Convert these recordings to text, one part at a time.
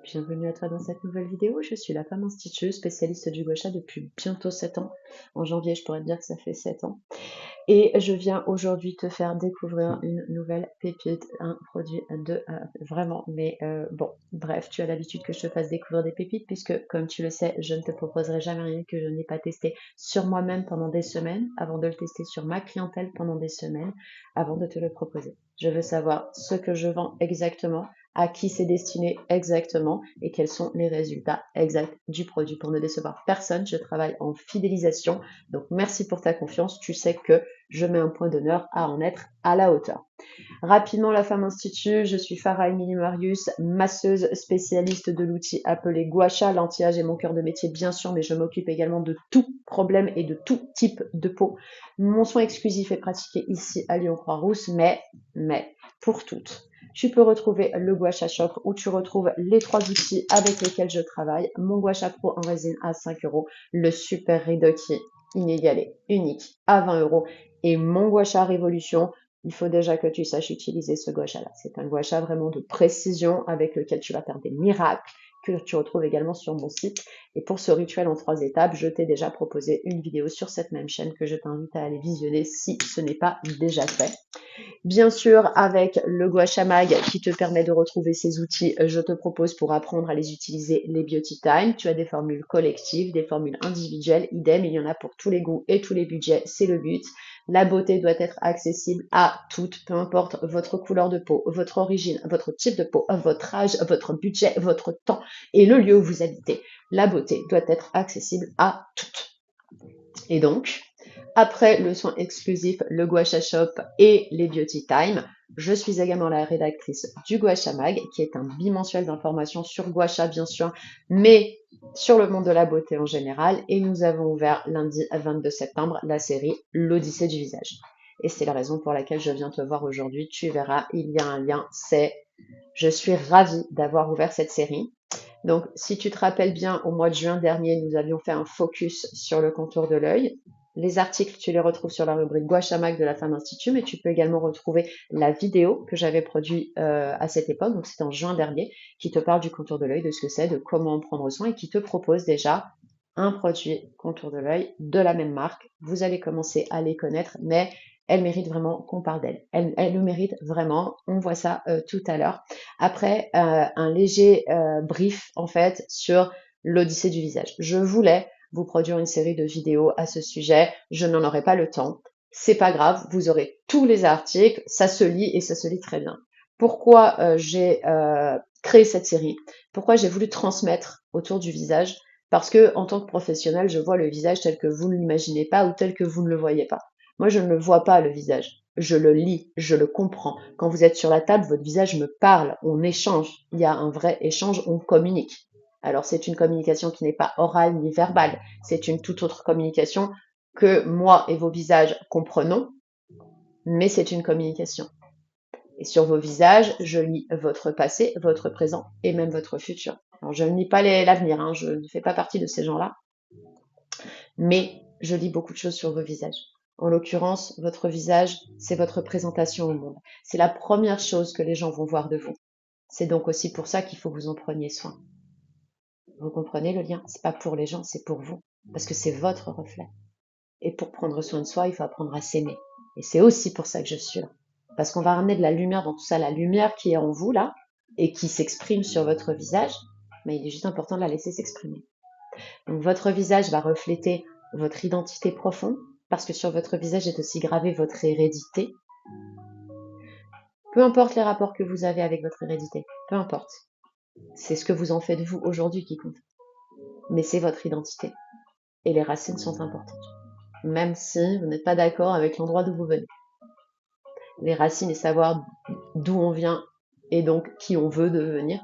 Bienvenue à toi dans cette nouvelle vidéo. Je suis la femme institut, spécialiste du gua sha depuis bientôt 7 ans. En janvier, je pourrais te dire que ça fait 7 ans. Et je viens aujourd'hui te faire découvrir une nouvelle pépite, un produit de vraiment, mais bon, bref, tu as l'habitude que je te fasse découvrir des pépites puisque, comme tu le sais, je ne te proposerai jamais rien que je n'ai pas testé sur moi-même pendant des semaines, avant de le tester sur ma clientèle pendant des semaines, avant de te le proposer. Je veux savoir ce que je vends exactement, à qui c'est destiné exactement et quels sont les résultats exacts du produit. Pour ne décevoir personne, je travaille en fidélisation. Donc merci pour ta confiance. Tu sais que je mets un point d'honneur à en être à la hauteur. Rapidement, la femme institut, je suis Farah Emilie Marius, masseuse spécialiste de l'outil appelé gua sha. L'anti-âge est mon cœur de métier, bien sûr, mais je m'occupe également de tout problème et de tout type de peau. Mon soin exclusif est pratiqué ici à Lyon-Croix-Rousse, mais pour toutes. Tu peux retrouver le Gua Sha Shop où tu retrouves les 3 outils avec lesquels je travaille. Mon Gua Sha Pro en résine à 5 €, le Super Rideau qui est inégalé, unique à 20 € et mon Gua Sha Révolution. Il faut déjà que tu saches utiliser ce gua sha-là. C'est un gua sha vraiment de précision avec lequel tu vas faire des miracles que tu retrouves également sur mon site. Et pour ce rituel en 3 étapes, je t'ai déjà proposé une vidéo sur cette même chaîne que je t'invite à aller visionner si ce n'est pas déjà fait. Bien sûr, avec le Gua Sha Mag qui te permet de retrouver ces outils, je te propose pour apprendre à les utiliser les Beauty Time. Tu as des formules collectives, des formules individuelles, idem, il y en a pour tous les goûts et tous les budgets, c'est le but. La beauté doit être accessible à toutes, peu importe votre couleur de peau, votre origine, votre type de peau, votre âge, votre budget, votre temps et le lieu où vous habitez. La beauté doit être accessible à toutes. Et donc, après le soin exclusif, le Gua Sha Shop et les Beauty Time, je suis également la rédactrice du Gua Sha Mag, qui est un bimensuel d'informations sur Gua Sha, bien sûr, mais sur le monde de la beauté en général. Et nous avons ouvert lundi 22 septembre la série L'Odyssée du visage. Et c'est la raison pour laquelle je viens te voir aujourd'hui. Tu verras, il y a un lien. Je suis ravie d'avoir ouvert cette série. Donc, si tu te rappelles bien, au mois de juin dernier, nous avions fait un focus sur le contour de l'œil. Les articles, tu les retrouves sur la rubrique Gua Sha Mag de la Femme Institut, mais tu peux également retrouver la vidéo que j'avais produite à cette époque, donc c'était en juin dernier, qui te parle du contour de l'œil, de ce que c'est, de comment en prendre soin et qui te propose déjà un produit contour de l'œil de la même marque. Vous allez commencer à les connaître, mais elle mérite vraiment qu'on parle d'elle. Elle le mérite vraiment. On voit ça tout à l'heure. Après, un léger brief en fait sur l'Odyssée du visage. Je voulais vous produire une série de vidéos à ce sujet. Je n'en aurai pas le temps. C'est pas grave, vous aurez tous les articles. Ça se lit et ça se lit très bien. Pourquoi j'ai créé cette série? Pourquoi j'ai voulu transmettre autour du visage? Parce que en tant que professionnel, je vois le visage tel que vous ne l'imaginez pas ou tel que vous ne le voyez pas. Moi, je ne le vois pas, le visage. Je le lis, je le comprends. Quand vous êtes sur la table, votre visage me parle, on échange. Il y a un vrai échange, on communique. Alors, c'est une communication qui n'est pas orale ni verbale. C'est une toute autre communication que moi et vos visages comprenons, mais c'est une communication. Et sur vos visages, je lis votre passé, votre présent et même votre futur. Alors, je ne lis pas l'avenir, hein, je ne fais pas partie de ces gens-là, mais je lis beaucoup de choses sur vos visages. En l'occurrence, votre visage, c'est votre présentation au monde. C'est la première chose que les gens vont voir de vous. C'est donc aussi pour ça qu'il faut que vous en preniez soin. Vous comprenez le lien? C'est pas pour les gens, c'est pour vous. Parce que c'est votre reflet. Et pour prendre soin de soi, il faut apprendre à s'aimer. Et c'est aussi pour ça que je suis là. Parce qu'on va ramener de la lumière dans tout ça, la lumière qui est en vous là, et qui s'exprime sur votre visage, mais il est juste important de la laisser s'exprimer. Donc votre visage va refléter votre identité profonde, parce que sur votre visage est aussi gravée votre hérédité. Peu importe les rapports que vous avez avec votre hérédité, peu importe. C'est ce que vous en faites vous aujourd'hui qui compte. Mais c'est votre identité. Et les racines sont importantes. Même si vous n'êtes pas d'accord avec l'endroit d'où vous venez. Les racines et savoir d'où on vient et donc qui on veut devenir,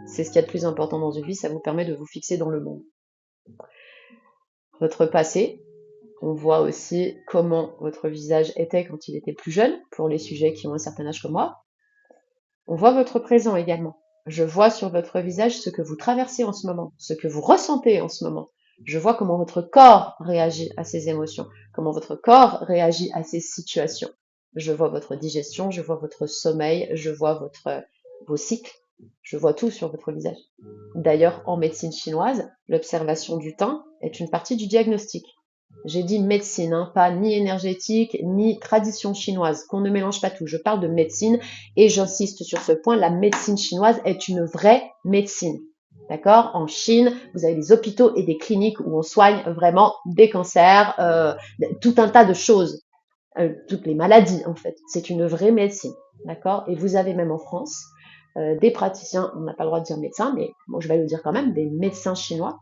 c'est ce qu'il y a de plus important dans une vie, ça vous permet de vous fixer dans le monde. Votre passé, on voit aussi comment votre visage était quand il était plus jeune, pour les sujets qui ont un certain âge comme moi. On voit votre présent également. Je vois sur votre visage ce que vous traversez en ce moment, ce que vous ressentez en ce moment. Je vois comment votre corps réagit à ces émotions, comment votre corps réagit à ces situations. Je vois votre digestion, je vois votre sommeil, je vois vos cycles, Je vois tout sur votre visage. D'ailleurs, en médecine chinoise, l'observation du teint est une partie du diagnostic. J'ai dit médecine, hein, pas ni énergétique, ni tradition chinoise, qu'on ne mélange pas tout. Je parle de médecine et j'insiste sur ce point, la médecine chinoise est une vraie médecine. D'accord? En Chine, vous avez des hôpitaux et des cliniques où on soigne vraiment des cancers, tout un tas de choses, toutes les maladies en fait. C'est une vraie médecine. D'accord? Et vous avez même en France des praticiens, on n'a pas le droit de dire médecin, mais moi je vais le dire quand même, des médecins chinois,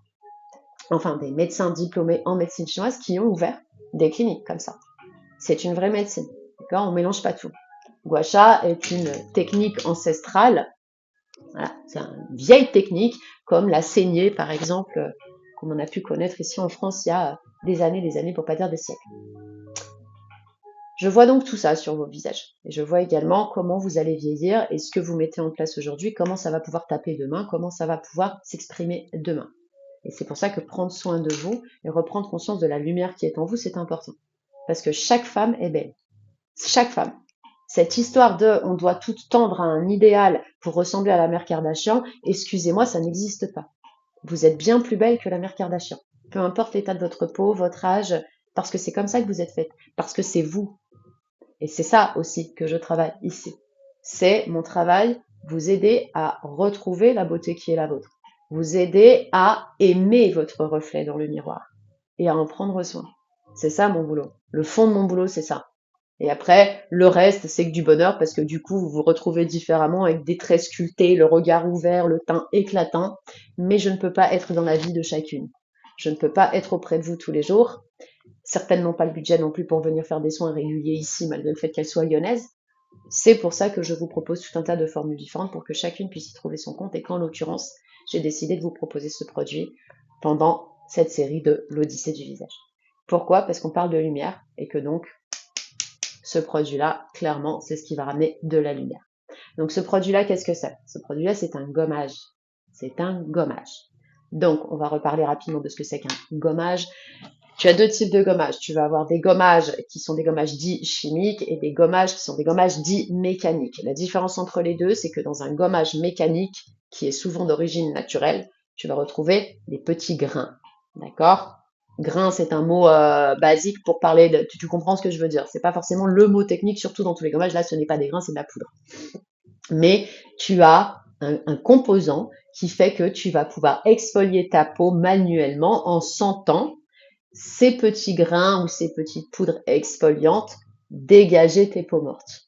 enfin des médecins diplômés en médecine chinoise qui ont ouvert des cliniques comme ça. C'est une vraie médecine. D'accord? On mélange pas tout. Gua Sha est une technique ancestrale. Voilà, c'est une vieille technique, comme la saignée, par exemple, comme on a pu connaître ici en France il y a des années, pour pas dire des siècles. Je vois donc tout ça sur vos visages. Et je vois également comment vous allez vieillir et ce que vous mettez en place aujourd'hui, comment ça va pouvoir taper demain, comment ça va pouvoir s'exprimer demain. Et c'est pour ça que prendre soin de vous et reprendre conscience de la lumière qui est en vous, c'est important. Parce que chaque femme est belle. Chaque femme. Cette histoire de on doit tout tendre à un idéal pour ressembler à la mère Kardashian, excusez-moi, ça n'existe pas. Vous êtes bien plus belle que la mère Kardashian. Peu importe l'état de votre peau, votre âge, parce que c'est comme ça que vous êtes faite. Parce que c'est vous. Et c'est ça aussi que je travaille ici. C'est mon travail, vous aider à retrouver la beauté qui est la vôtre. Vous aider à aimer votre reflet dans le miroir et à en prendre soin. C'est ça mon boulot. Le fond de mon boulot, c'est ça. Et après, le reste, c'est que du bonheur parce que du coup, vous vous retrouvez différemment avec des traits sculptés, le regard ouvert, le teint éclatant. Mais je ne peux pas être dans la vie de chacune. Je ne peux pas être auprès de vous tous les jours. Certainement pas le budget non plus pour venir faire des soins réguliers ici, malgré le fait qu'elle soit lyonnaise. C'est pour ça que je vous propose tout un tas de formules différentes pour que chacune puisse y trouver son compte et qu'en l'occurrence, j'ai décidé de vous proposer ce produit pendant cette série de l'Odyssée du visage. Pourquoi? Parce qu'on parle de lumière et que donc, ce produit-là, clairement, c'est ce qui va ramener de la lumière. Donc ce produit-là, qu'est-ce que c'est? Ce produit-là, c'est un gommage. C'est un gommage. Donc, on va reparler rapidement de ce que c'est qu'un gommage. Tu as deux types de gommages. Tu vas avoir des gommages qui sont des gommages dits chimiques et des gommages qui sont des gommages dits mécaniques. La différence entre les deux, c'est que dans un gommage mécanique, qui est souvent d'origine naturelle, tu vas retrouver des petits grains. D'accord? Grain, c'est un mot basique pour parler de... Tu comprends ce que je veux dire. C'est pas forcément le mot technique, surtout dans tous les gommages. Là, ce n'est pas des grains, c'est de la poudre. Mais tu as un composant qui fait que tu vas pouvoir exfolier ta peau manuellement en sentant ces petits grains ou ces petites poudres exfoliantes dégager tes peaux mortes.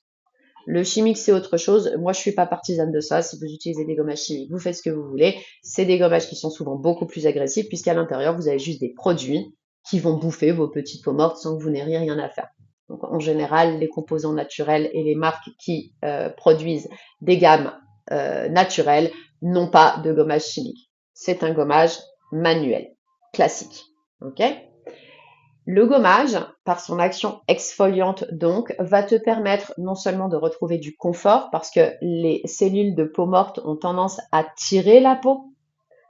Le chimique, c'est autre chose. Moi, je suis pas partisane de ça. Si vous utilisez des gommages chimiques, vous faites ce que vous voulez. C'est des gommages qui sont souvent beaucoup plus agressifs puisqu'à l'intérieur, vous avez juste des produits qui vont bouffer vos petites peaux mortes sans que vous n'ayez rien à faire. Donc, en général, les composants naturels et les marques qui produisent des gammes naturelles n'ont pas de gommage chimique. C'est un gommage manuel, classique. Ok ? Le gommage, par son action exfoliante donc, va te permettre non seulement de retrouver du confort, parce que les cellules de peau morte ont tendance à tirer la peau,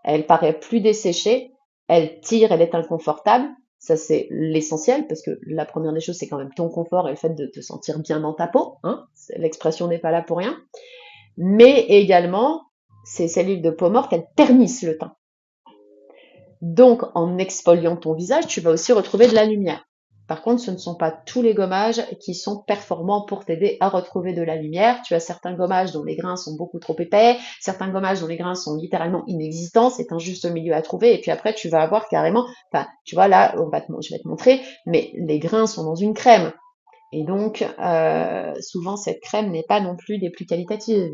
elle paraît plus desséchée, elle tire, elle est inconfortable, ça c'est l'essentiel, parce que la première des choses c'est quand même ton confort et le fait de te sentir bien dans ta peau, hein, l'expression n'est pas là pour rien, mais également, ces cellules de peau morte, elles ternissent le teint. Donc, en exfoliant ton visage, tu vas aussi retrouver de la lumière. Par contre, ce ne sont pas tous les gommages qui sont performants pour t'aider à retrouver de la lumière. Tu as certains gommages dont les grains sont beaucoup trop épais, certains gommages dont les grains sont littéralement inexistants. C'est un juste milieu à trouver. Et puis après, tu vas avoir carrément, enfin, tu vois, là, je vais te montrer, mais les grains sont dans une crème. Et donc, souvent, cette crème n'est pas non plus des plus qualitatives.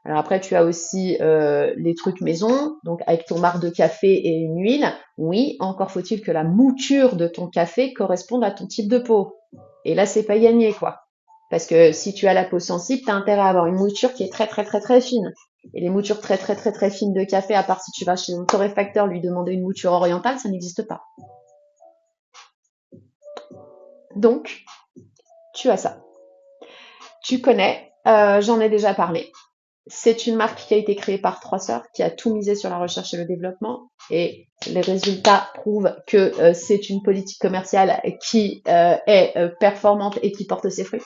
Alors après, tu as aussi les trucs maison, donc avec ton marc de café et une huile. Oui, encore faut-il que la mouture de ton café corresponde à ton type de peau. Et là, c'est pas gagné, quoi. Parce que si tu as la peau sensible, tu as intérêt à avoir une mouture qui est très très très très fine. Et les moutures très très très très fines de café, à part si tu vas chez un torréfacteur lui demander une mouture orientale, ça n'existe pas. Donc, tu as ça. Tu connais, j'en ai déjà parlé. C'est une marque qui a été créée par 3 sœurs, qui a tout misé sur la recherche et le développement. Et les résultats prouvent que c'est une politique commerciale qui est performante et qui porte ses fruits.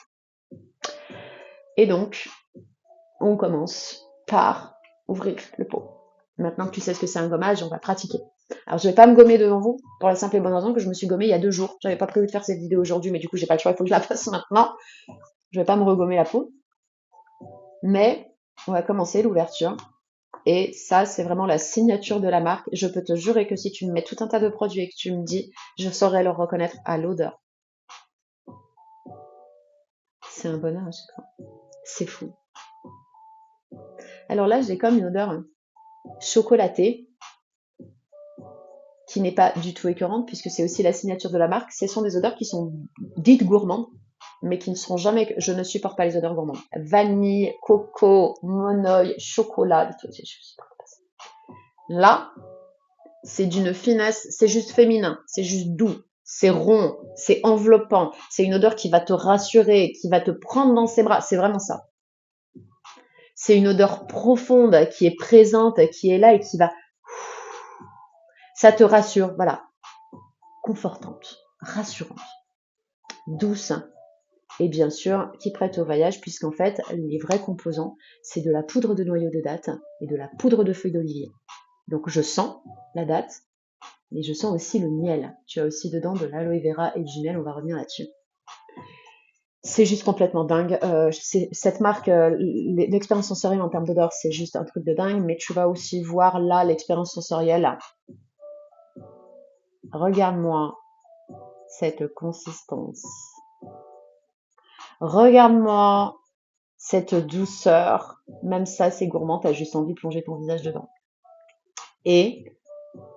Et donc, on commence par ouvrir le pot. Maintenant que tu sais ce que c'est un gommage, on va pratiquer. Alors, je vais pas me gommer devant vous, pour la simple et bonne raison que je me suis gommée il y a 2 jours. J'avais pas prévu de faire cette vidéo aujourd'hui, mais du coup, j'ai pas le choix, il faut que je la fasse maintenant. Je vais pas me regommer la peau. Mais, on va commencer l'ouverture. Et ça, c'est vraiment la signature de la marque. Je peux te jurer que si tu me mets tout un tas de produits et que tu me dis, je saurais le reconnaître à l'odeur. C'est un bonheur à chaque fois. C'est fou. Alors là, j'ai comme une odeur chocolatée, qui n'est pas du tout écœurante, puisque c'est aussi la signature de la marque. Ce sont des odeurs qui sont dites gourmandes, mais qui ne seront jamais... Je ne supporte pas les odeurs gourmandes. Vanille, coco, monoï, chocolat, je supporte pas ça. Là, c'est d'une finesse, c'est juste féminin, c'est juste doux, c'est rond, c'est enveloppant, c'est une odeur qui va te rassurer, qui va te prendre dans ses bras, c'est vraiment ça. C'est une odeur profonde qui est présente, qui est là et qui va... Ça te rassure, voilà. Confortante, rassurante, douce et bien sûr qui prête au voyage puisqu'en fait les vrais composants c'est de la poudre de noyau de date et de la poudre de feuilles d'olivier. Donc je sens la date mais je sens aussi le miel. Tu as aussi dedans de l'aloe vera et du miel, on va revenir là-dessus. C'est juste complètement dingue. Cette marque, l'expérience sensorielle en termes d'odeur, c'est juste un truc de dingue, mais tu vas aussi voir là l'expérience sensorielle. Regarde-moi cette consistance. Regarde-moi cette douceur. Même ça, c'est gourmand, t'as juste envie de plonger ton visage dedans. Et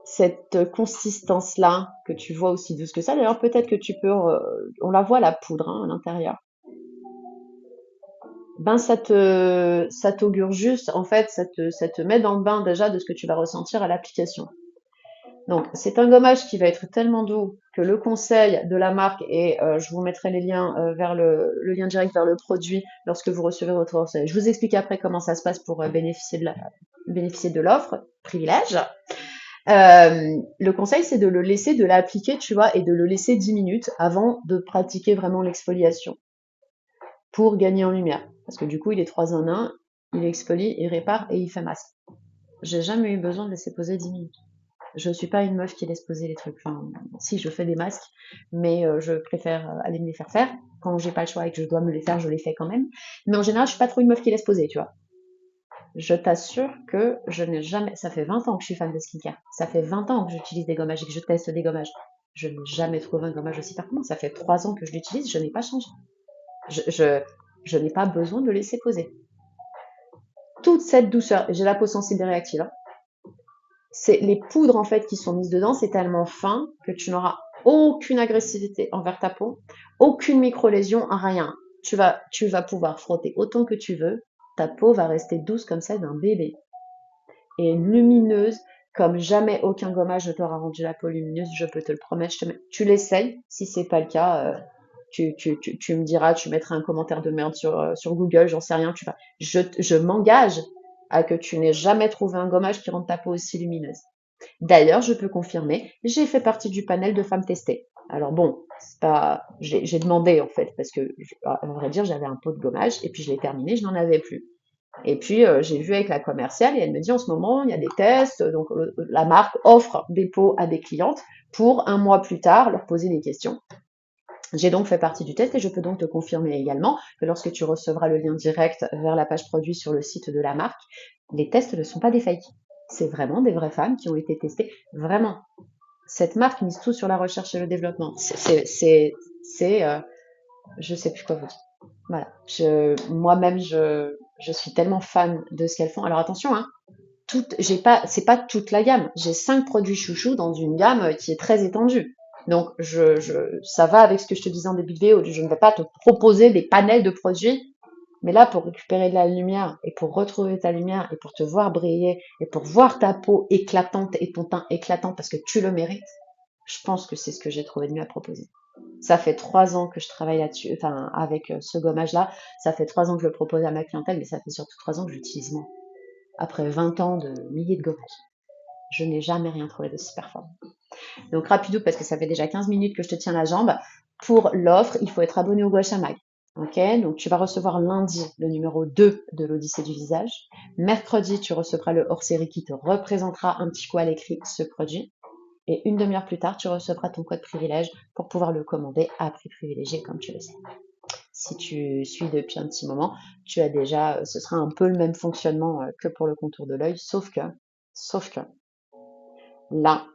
cette consistance-là, que tu vois aussi douce que ça, d'ailleurs, peut-être que tu peux... on la voit, la poudre, hein, à l'intérieur. Ben, ça t'augure juste, en fait, ça te met dans le bain déjà de ce que tu vas ressentir à l'application. Donc, c'est un gommage qui va être tellement doux que le conseil de la marque, et je vous mettrai les liens vers le lien direct vers le produit lorsque vous recevez votre conseil. Je vous explique après comment ça se passe pour bénéficier de l'offre, privilège. Le conseil, c'est de le laisser, de l'appliquer, tu vois, et de le laisser 10 minutes avant de pratiquer vraiment l'exfoliation pour gagner en lumière. Parce que du coup, il est 3 en 1, il exfolie, il répare et il fait masque. J'ai jamais eu besoin de laisser poser 10 minutes. Je suis pas une meuf qui laisse poser les trucs. Enfin, si, je fais des masques, mais je préfère aller me les faire faire. Quand j'ai pas le choix et que je dois me les faire, je les fais quand même. Mais en général, je suis pas trop une meuf qui laisse poser, tu vois. Je t'assure que je n'ai jamais... Ça fait 20 ans que je suis fan de skincare. Ça fait 20 ans que j'utilise des gommages et que je teste des gommages. Je n'ai jamais trouvé un gommage aussi performant. Ça fait 3 ans que je l'utilise, je n'ai pas changé. Je n'ai pas besoin de laisser poser. Toute cette douceur, j'ai la peau sensible et réactive, hein. C'est les poudres en fait qui sont mises dedans, c'est tellement fin que tu n'auras aucune agressivité envers ta peau, aucune micro-lésion, rien. Tu vas pouvoir frotter autant que tu veux, ta peau va rester douce comme celle d'un bébé et lumineuse comme jamais aucun gommage ne t'aura rendu la peau lumineuse, je peux te le promettre. Tu l'essayes, si c'est pas le cas, tu me diras, tu mettras un commentaire de merde sur Google, j'en sais rien. Je m'engage à que tu n'aies jamais trouvé un gommage qui rende ta peau aussi lumineuse. D'ailleurs, je peux confirmer, j'ai fait partie du panel de femmes testées. Alors bon, c'est pas, j'ai demandé en fait, parce que, à vrai dire, j'avais un pot de gommage et puis je l'ai terminé, je n'en avais plus. Et puis j'ai vu avec la commerciale et elle me dit en ce moment il y a des tests, donc la marque offre des pots à des clientes pour un mois plus tard leur poser des questions. J'ai donc fait partie du test et je peux donc te confirmer également que lorsque tu recevras le lien direct vers la page produit sur le site de la marque, les tests ne sont pas des fakes. C'est vraiment des vraies femmes qui ont été testées. Vraiment. Cette marque mise tout sur la recherche et le développement. Je sais plus quoi vous dire. Voilà. Moi-même, je suis tellement fan de ce qu'elles font. Alors attention, hein. C'est pas toute la gamme. J'ai 5 produits chouchous dans une gamme qui est très étendue. Donc, ça va avec ce que je te disais en début de vidéo. Je ne vais pas te proposer des panels de produits, mais là, pour récupérer de la lumière et pour retrouver ta lumière et pour te voir briller et pour voir ta peau éclatante et ton teint éclatant parce que tu le mérites, je pense que c'est ce que j'ai trouvé de mieux à proposer. Ça fait 3 ans que je travaille là-dessus, enfin, avec ce gommage-là. Ça fait 3 ans que je le propose à ma clientèle, mais ça fait surtout 3 ans que je l'utilise moi. Après 20 ans de milliers de gommages. Je n'ai jamais rien trouvé de si performant. Donc rapidou parce que ça fait déjà 15 minutes que je te tiens la jambe. Pour l'offre, il faut être abonné au Gua Sha Mag. Ok, donc tu vas recevoir lundi le numéro 2 de l'Odyssée du visage. Mercredi, tu recevras le hors-série qui te représentera un petit coup à l'écrit ce produit. Et une demi-heure plus tard, tu recevras ton code privilège pour pouvoir le commander à prix privilégié, comme tu le sais. Si tu suis depuis un petit moment, tu as déjà, ce sera un peu le même fonctionnement que pour le contour de l'œil, sauf que, là,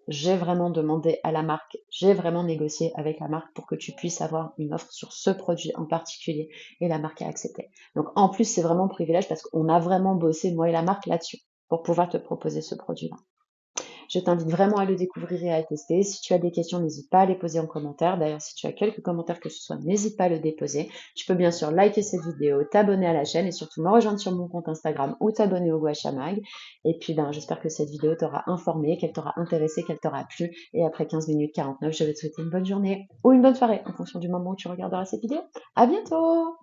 j'ai vraiment demandé à la marque, j'ai vraiment négocié avec la marque pour que tu puisses avoir une offre sur ce produit en particulier et la marque a accepté. Donc en plus, c'est vraiment privilège parce qu'on a vraiment bossé, moi et la marque, là-dessus pour pouvoir te proposer ce produit-là. Je t'invite vraiment à le découvrir et à le tester. Si tu as des questions, n'hésite pas à les poser en commentaire. D'ailleurs, si tu as quelques commentaires que ce soit, n'hésite pas à le déposer. Tu peux bien sûr liker cette vidéo, t'abonner à la chaîne et surtout me rejoindre sur mon compte Instagram ou t'abonner au Guacha Mag. Et puis, j'espère que cette vidéo t'aura informé, qu'elle t'aura intéressé, qu'elle t'aura plu. Et après 15 minutes 49, je vais te souhaiter une bonne journée ou une bonne soirée en fonction du moment où tu regarderas cette vidéo. À bientôt!